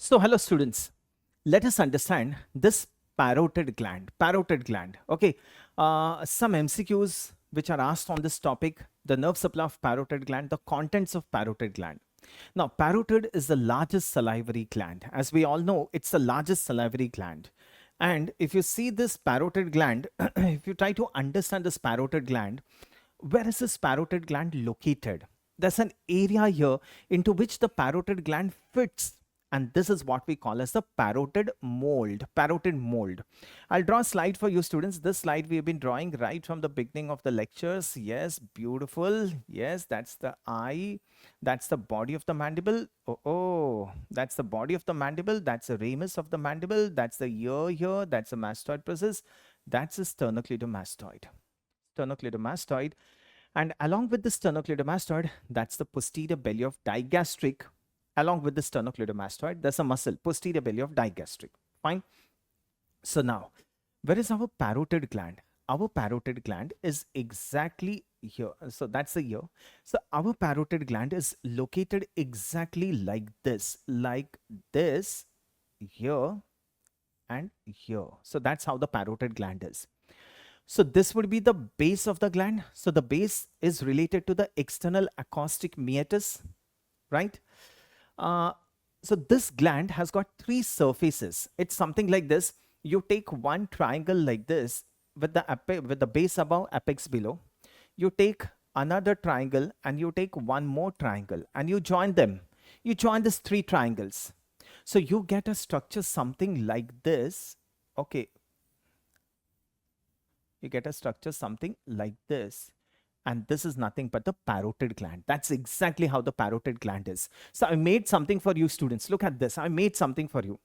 So hello students, let us understand this parotid gland. Parotid gland. Okay, some MCQs which are asked on this topic: the nerve supply of parotid gland, the contents of parotid gland. Now, parotid is the largest salivary gland. As we all know, it's the largest salivary gland. And if you see this parotid gland, if you try to understand this parotid gland, where is this parotid gland located? There's an area here into which the parotid gland fits, and this is what we call as the parotid mold. Parotid mold. I'll draw a slide for you students. This slide we have been drawing right from the beginning of the lectures. Yes, beautiful. Yes, that's the eye. That's the body of the mandible. That's the body of the mandible. That's the ramus of the mandible. That's the ear here. That's the mastoid process. That's the sternocleidomastoid. Sternocleidomastoid. And along with the sternocleidomastoid, that's the posterior belly of digastric. Along with the sternocleidomastoid, there's a muscle, posterior belly of digastric. Fine. So now, where is our parotid gland? Our parotid gland is exactly here. So that's the ear. So our parotid gland is located exactly like this here and here. So that's how the parotid gland is. So this would be the base of the gland. So the base is related to the external acoustic meatus, right? So this gland has got three surfaces. It's something like this. You take one triangle like this with the base above, apex below. You take another triangle and you take one more triangle and you join them. You join these three triangles. So you get a structure something like this. Okay. You get a structure something like this. And this is nothing but the parotid gland. That's exactly how the parotid gland is. So I made something for you students. Look at this. I made something for you.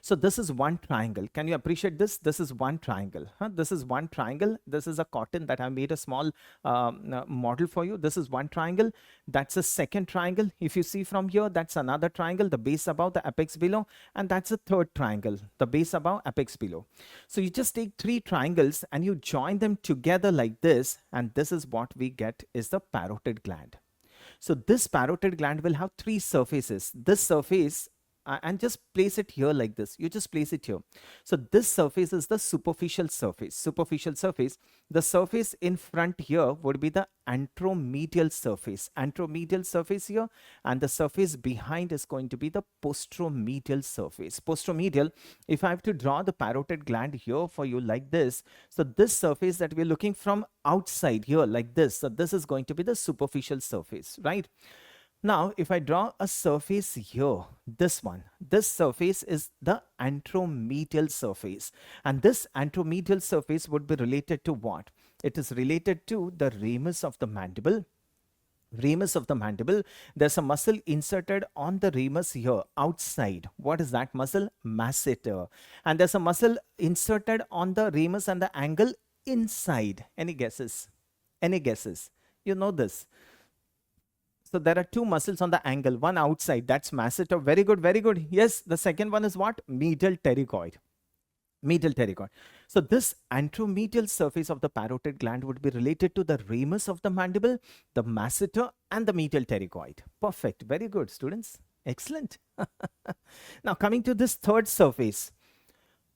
So this is one triangle. Can you appreciate this? This is one triangle. This is one triangle. This is a cotton that I made a small model for you. This is one triangle. That's a second triangle. If you see from here, that's another triangle, the base above, the apex below. And that's a third triangle, the base above, apex below. So you just take three triangles and you join them together like this. And this is what we get is the parotid gland. So this parotid gland will have three surfaces. This surface, and just place it here like this. You just place it here. So this surface is the superficial surface. Superficial surface. The surface in front here would be the anteromedial surface. Anteromedial surface here, and the surface behind is going to be the posteromedial surface. Posteromedial. If I have to draw the parotid gland here for you like this, so this surface that we're looking from outside here like this. So this is going to be the superficial surface, right? Now, if I draw a surface here, this one, this surface is the anteromedial surface. And this anteromedial surface would be related to what? It is related to the ramus of the mandible. Ramus of the mandible. There's a muscle inserted on the ramus here outside. What is that muscle? Masseter. And there's a muscle inserted on the ramus and the angle inside. Any guesses? Any guesses? You know this. So there are two muscles on the angle, one outside, that's masseter. Very good, very good. Yes, the second one is what? Medial pterygoid. Medial pterygoid. So this anteromedial surface of the parotid gland would be related to the ramus of the mandible, the masseter, and the medial pterygoid. Perfect. Very good, students. Excellent. Now coming to this third surface.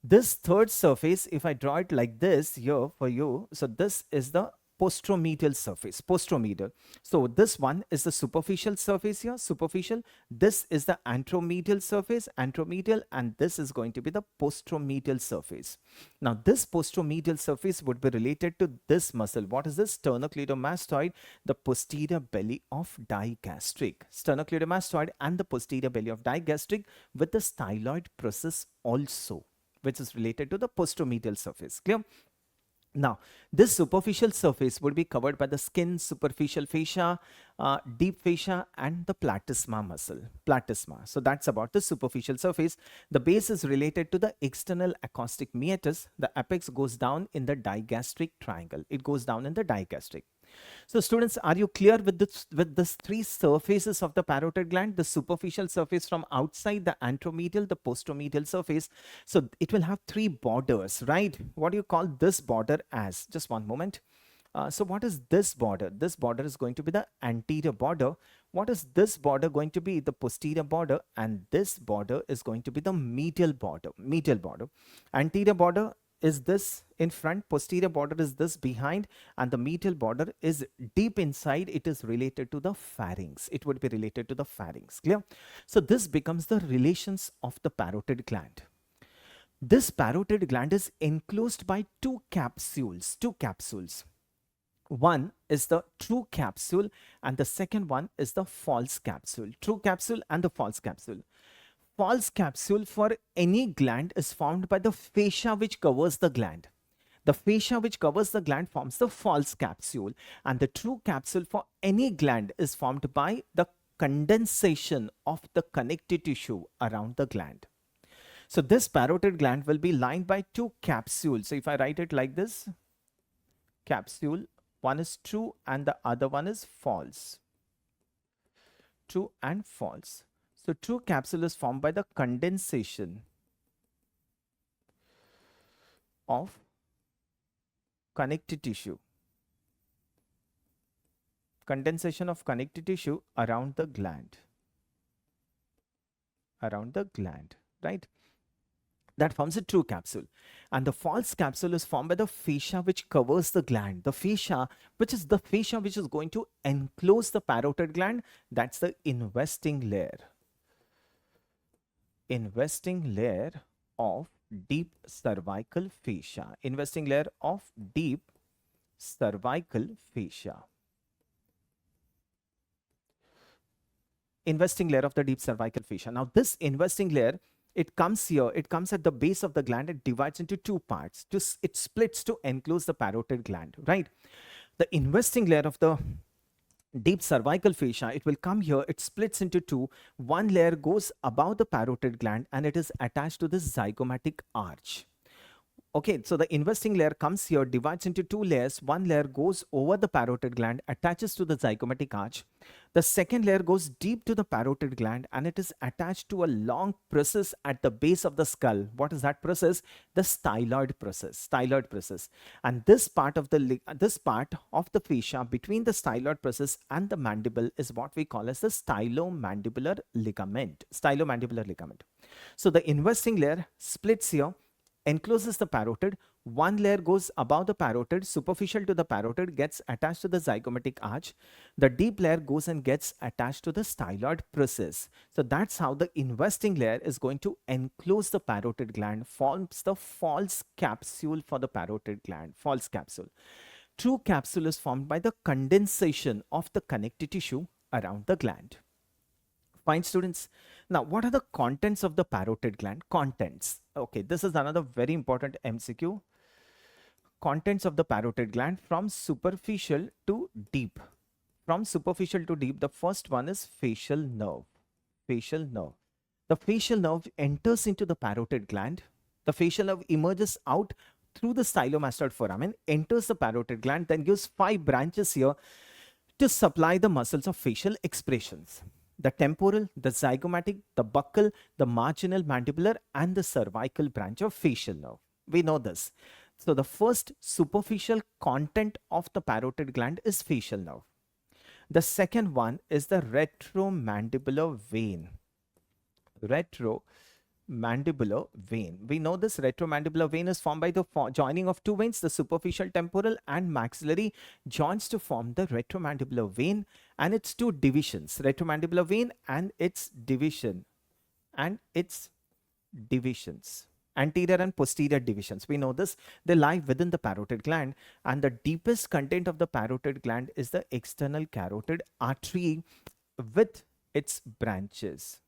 This third surface, if I draw it like this here for you, so this is the posteromedial surface, posteromedial. So this one is the superficial surface here, superficial. This is the anteromedial surface, anteromedial, and this is going to be the posteromedial surface. Now this posteromedial surface would be related to this muscle. What is this? Sternocleidomastoid, the posterior belly of digastric. Sternocleidomastoid and the posterior belly of digastric with the styloid process also, which is related to the posteromedial surface. Clear? Now, this superficial surface would be covered by the skin, superficial fascia, deep fascia, and the platysma muscle. Platysma. So that's about the superficial surface. The base is related to the external acoustic meatus. The apex goes down in the digastric triangle. It goes down in the digastric. So students, are you clear with this three surfaces of the parotid gland? The superficial surface from outside, the anteromedial, the posteromedial surface. So it will have three borders, right? What do you call this border as? Just one moment. So what is this border? This border is going to be the anterior border. What is this border going to be? The posterior border, and this border is going to be the medial border. Medial border. Anterior border is this in front, posterior border is this behind, and the medial border is deep inside. It is related to the pharynx. It would be related to the pharynx. Clear? So this becomes the relations of the parotid gland. This parotid gland is enclosed by two capsules. One is the true capsule and the second one is the false capsule. True capsule and the false capsule. False capsule for any gland is formed by the fascia which covers the gland. The fascia which covers the gland forms the false capsule, and the true capsule for any gland is formed by the condensation of the connective tissue around the gland. So this parotid gland will be lined by two capsules. So if I write it like this, capsule, one is true and the other one is false. True and false. So true capsule is formed by the condensation of connective tissue. Condensation of connective tissue around the gland. Right? That forms a true capsule. And the false capsule is formed by the fascia which covers the gland. The fascia, which is going to enclose the parotid gland, that's the investing layer. Investing layer of deep cervical fascia. Investing layer of deep cervical fascia. Investing layer of the deep cervical fascia. Now this investing layer, it comes here, it comes at the base of the gland, it divides into two parts. It splits to enclose the parotid gland, right? The investing layer of the deep cervical fascia, it will come here, it splits into two. One layer goes above the parotid gland and it is attached to this zygomatic arch. Okay, so the investing layer comes here, divides into two layers. One layer goes over the parotid gland, attaches to the zygomatic arch. The second layer goes deep to the parotid gland and it is attached to a long process at the base of the skull. What is that process? The styloid process. Styloid process. And this part of the fascia between the styloid process and the mandible is what we call as the stylomandibular ligament. Stylomandibular ligament. So the investing layer splits here, encloses the parotid. One layer goes above the parotid, superficial to the parotid, gets attached to the zygomatic arch. The deep layer goes and gets attached to the styloid process. So that's how the investing layer is going to enclose the parotid gland, forms the false capsule for the parotid gland. False capsule. True capsule is formed by the condensation of the connective tissue around the gland. Fine, students. Now, what are the contents of the parotid gland? Contents. Okay, this is another very important MCQ. Contents of the parotid gland from superficial to deep. From superficial to deep, the first one is facial nerve. Facial nerve. The facial nerve enters into the parotid gland. The facial nerve emerges out through the stylomastoid foramen, enters the parotid gland, then gives 5 branches here to supply the muscles of facial expressions. The temporal, the zygomatic, the buccal, the marginal mandibular, and the cervical branch of facial nerve. We know this. So the first superficial content of the parotid gland is facial nerve. The second one is the retromandibular vein. Retromandibular vein. We know this retromandibular vein is formed by the joining of two veins, the superficial temporal and maxillary joins to form the retromandibular vein and its two divisions, retromandibular vein and its divisions, anterior and posterior divisions. We know this. They lie within the parotid gland, and the deepest content of the parotid gland is the external carotid artery with its branches.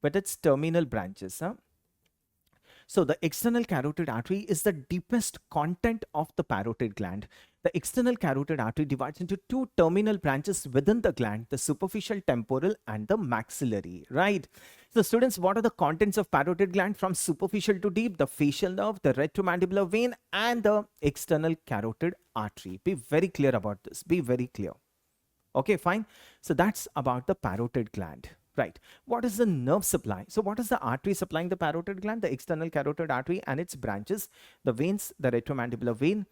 But its terminal branches. So the external carotid artery is the deepest content of the parotid gland. The external carotid artery divides into two terminal branches within the gland, the superficial temporal and the maxillary, right? So students, what are the contents of parotid gland from superficial to deep? The facial nerve, the retromandibular vein, and the external carotid artery. Be very clear about this. Be very clear. Okay, fine. So that's about the parotid gland. Right. What is the nerve supply? So what is the artery supplying the parotid gland? The external carotid artery and its branches, the veins, the retromandibular vein.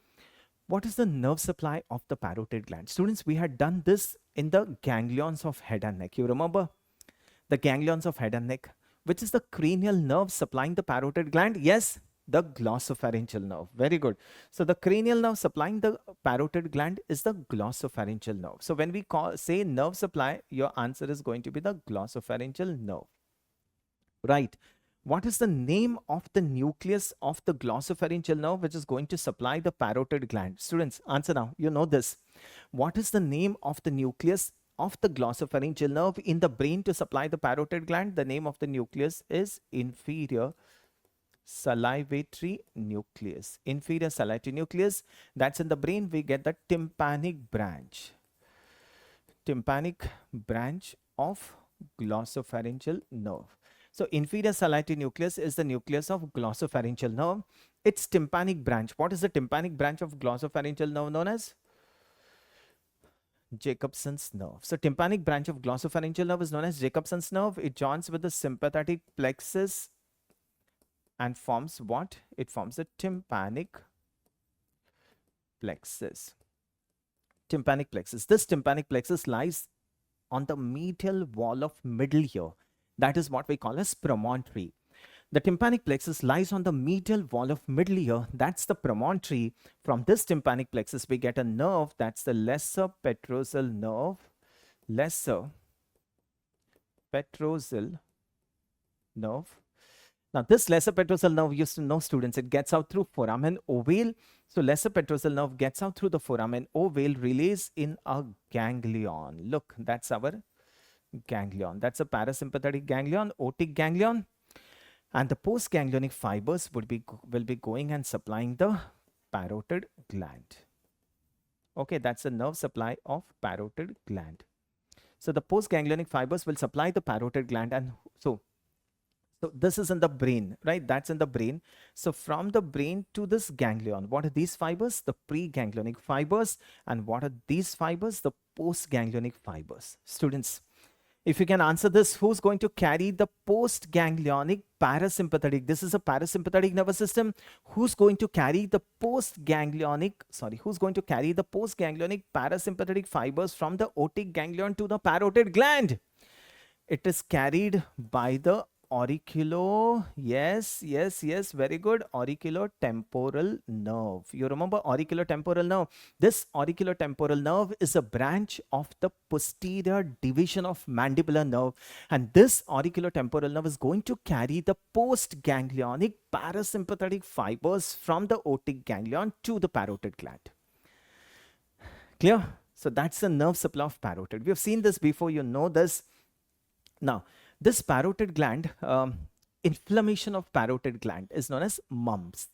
What is the nerve supply of the parotid gland? Students, we had done this in the ganglions of head and neck. You remember the ganglions of head and neck, which is the cranial nerve supplying the parotid gland? Yes, the glossopharyngeal nerve. Very good. So the cranial nerve supplying the parotid gland is the glossopharyngeal nerve. So when we say nerve supply, your answer is going to be the glossopharyngeal nerve. Right. What is the name of the nucleus of the glossopharyngeal nerve which is going to supply the parotid gland? Students, answer now. You know this. What is the name of the nucleus of the glossopharyngeal nerve in the brain to supply the parotid gland? The name of the nucleus is inferior salivatory nucleus. Inferior salivatory nucleus. That's in the brain. We get the tympanic branch. Tympanic branch of glossopharyngeal nerve. So inferior salivatory nucleus is the nucleus of glossopharyngeal nerve. Its tympanic branch. What is the tympanic branch of glossopharyngeal nerve known as? Jacobson's nerve. So tympanic branch of glossopharyngeal nerve is known as Jacobson's nerve. It joins with the sympathetic plexus and forms what? It forms the tympanic plexus. Tympanic plexus. This tympanic plexus lies on the medial wall of middle ear. That is what we call as promontory. The tympanic plexus lies on the medial wall of middle ear. That's the promontory. From this tympanic plexus, we get a nerve. That's the lesser petrosal nerve. Lesser petrosal nerve. Now, this lesser petrosal nerve, used to know, students, it gets out through foramen ovale. So, lesser petrosal nerve gets out through the foramen ovale, relays in a ganglion. Look, that's our ganglion. That's a parasympathetic ganglion, otic ganglion. And the postganglionic fibers will be going and supplying the parotid gland. Okay, that's the nerve supply of parotid gland. So the postganglionic fibers will supply the parotid gland, and so this is in the brain, right? That's in the brain. So from the brain to this ganglion, what are these fibers? The preganglionic fibers. And what are these fibers? The postganglionic fibers. Students, if you can answer this, who's going to carry the postganglionic parasympathetic? This is a parasympathetic nervous system. Who's going to carry the postganglionic parasympathetic fibers from the otic ganglion to the parotid gland? It is carried by the yes, very good, auriculotemporal nerve. You remember auriculotemporal nerve? This auriculotemporal nerve is a branch of the posterior division of mandibular nerve, and this auriculotemporal nerve is going to carry the postganglionic parasympathetic fibers from the otic ganglion to the parotid gland. Clear? So that's the nerve supply of parotid. We have seen this before, you know this. Now, this parotid gland, inflammation of parotid gland is known as mumps.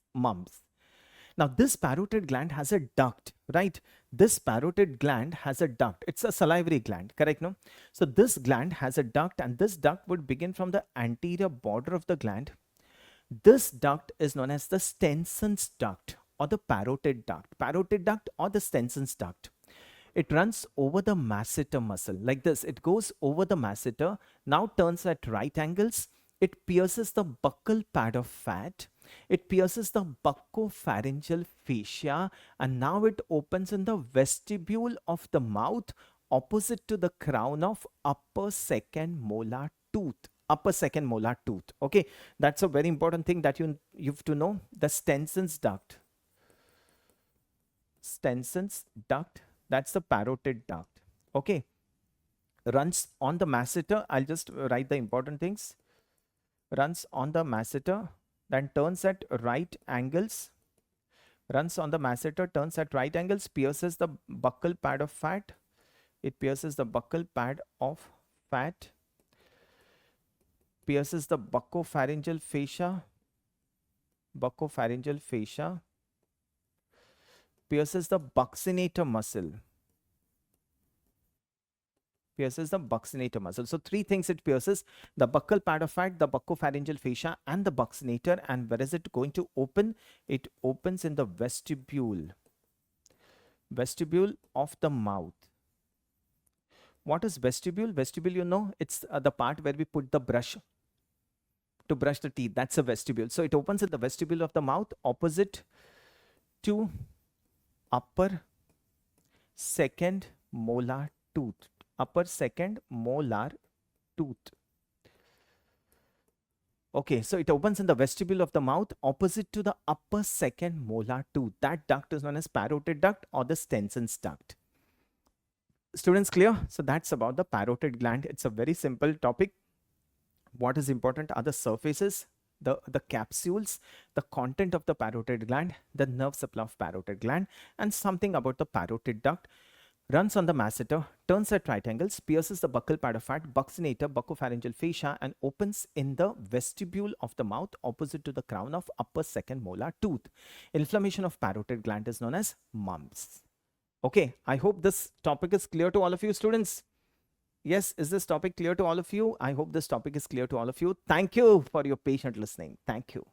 Now, this parotid gland has a duct, right? This parotid gland has a duct. It's a salivary gland, correct, no? So this gland has a duct, and this duct would begin from the anterior border of the gland. This duct is known as the Stenson's duct or the parotid duct or the Stenson's duct. It runs over the masseter muscle like this. It goes over the masseter, now turns at right angles. It pierces the buccal pad of fat. It pierces the buccopharyngeal fascia, and now it opens in the vestibule of the mouth opposite to the crown of upper second molar tooth. Okay, that's a very important thing that you have to know. The Stenson's duct. That's the parotid duct. Okay. Runs on the masseter. I'll just write the important things. Runs on the masseter, then turns at right angles. Runs on the masseter, turns at right angles, pierces the buccal pad of fat. It pierces the buccal pad of fat. Pierces the buccopharyngeal fascia. Pierces the buccinator muscle. So three things it pierces: the buccal pad of fat, the buccopharyngeal fascia, and the buccinator. And where is it going to open? It opens in the vestibule of the mouth. What is vestibule? Vestibule, you know, it's the part where we put the brush to brush the teeth. That's a vestibule. So it opens in the vestibule of the mouth opposite to upper second molar tooth. Upper second molar tooth. Okay, so it opens in the vestibule of the mouth opposite to the upper second molar tooth. That duct is known as parotid duct or the Stenson's duct. Students, clear? So that's about the parotid gland. It's a very simple topic. What is important are the surfaces, the capsules, the content of the parotid gland, the nerve supply of parotid gland, and something about the parotid duct. Runs on the masseter, turns at right angles, pierces the buccal pad of fat, buccinator, buccopharyngeal fascia, and opens in the vestibule of the mouth opposite to the crown of upper second molar tooth. Inflammation of parotid gland is known as mumps. Okay, I hope this topic is clear to all of you, students. Yes, is this topic clear to all of you? I hope this topic is clear to all of you. Thank you for your patient listening. Thank you.